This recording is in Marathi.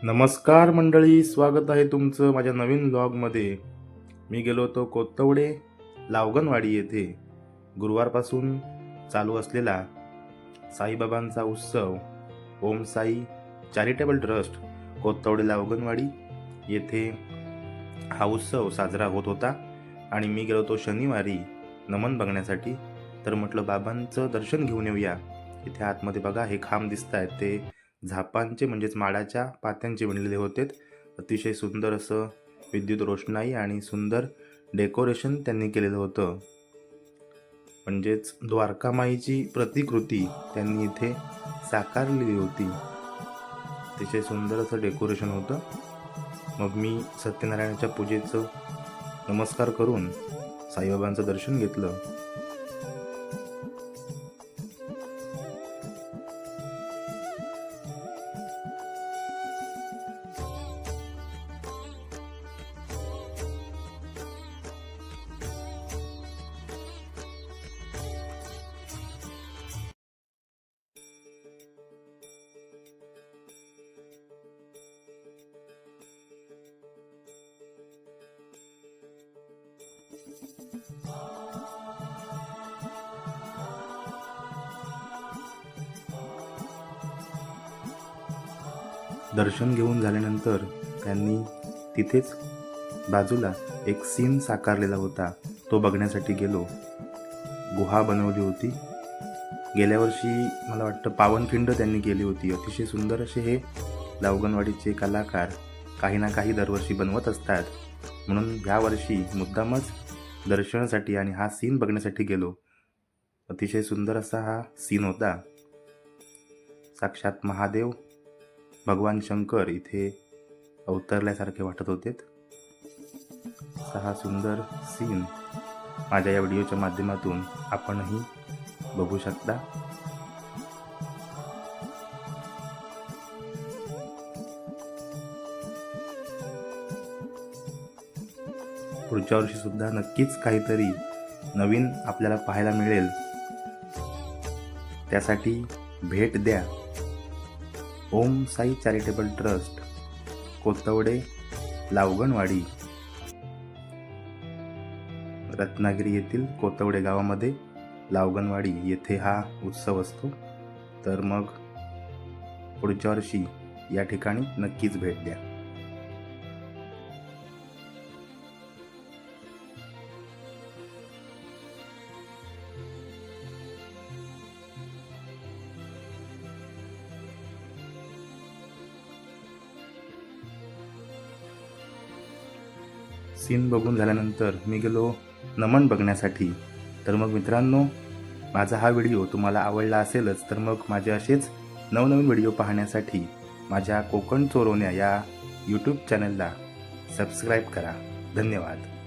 नमस्कार मंडळी, स्वागत आहे तुमचं माझ्या नवीन व्लॉगमध्ये. मी गेलो होतो कोत्तवडे लावगणवाडी येथे गुरुवारपासून चालू असलेला साईबाबांचा उत्सव ओम साई चॅरिटेबल ट्रस्ट कोत्तवडे लावगणवाडी येथे हा उत्सव साजरा होत होता. आणि मी गेलो होतो शनिवारी नमन बघण्यासाठी. तर म्हटलं बाबांचं दर्शन घेऊन येऊया. इथे आतमध्ये बघा हे खांब दिसत आहेत, ते झापांचे म्हणजेच माडाच्या पात्यांचे बनलेले होते. अतिशय सुंदर असं विद्युत रोषणाई आणि सुंदर डेकोरेशन त्यांनी केलेलं होतं. म्हणजेच द्वारकामाईची प्रतिकृती त्यांनी इथे साकारलेली होती. अतिशय सुंदर असं डेकोरेशन होतं. मग मी सत्यनारायणाच्या पूजेचं नमस्कार करून साईबाबांचं दर्शन घेतलं. दर्शन घेऊन झाल्यानंतर त्यांनी तिथेच बाजूला एक सीन साकारलेला होता, तो बघण्यासाठी गेलो. गुहा बनवली होती. गेल्या वर्षी मला वाटतं पावनखिंड त्यांनी केली होती. अतिशय सुंदर असे हे लावगणवाडीचे कलाकार काही ना काही दरवर्षी बनवत असतात. म्हणून ह्या वर्षी मुद्दामच दर्शनासाठी आणि हा सीन बघण्यासाठी गेलो. अतिशय सुंदर असा हा सीन होता. साक्षात महादेव भगवान शंकर इथे अवतरल्यासारखे वाटत होते. हा सुंदर सीन माझ्या या व्हिडिओच्या माध्यमातून आपणही बघू शकता. पुढच्या वर्षी सुद्धा नक्कीच काहीतरी नवीन आपल्याला पाहायला मिळेल. त्यासाठी भेट द्या ओम साई चॅरिटेबल ट्रस्ट कोत्तवडे लावगणवाडी, रत्नागिरी येथील कोत्तवडे गावामध्ये लावगणवाडी येथे हा उत्सव असतो. तर मग पुढच्या वर्षी या ठिकाणी नक्कीच भेट द्या. सीन बघून झाल्यानंतर मी गेलो नमन बघण्यासाठी. तर मग मित्रांनो, माझा हा व्हिडिओ तुम्हाला आवडला असेलच, तर मग माझे असेच नवनवीन व्हिडिओ पाहण्यासाठी माझ्या कोकण चोरवण्या या यूट्यूब चॅनलला सबस्क्राईब करा. धन्यवाद.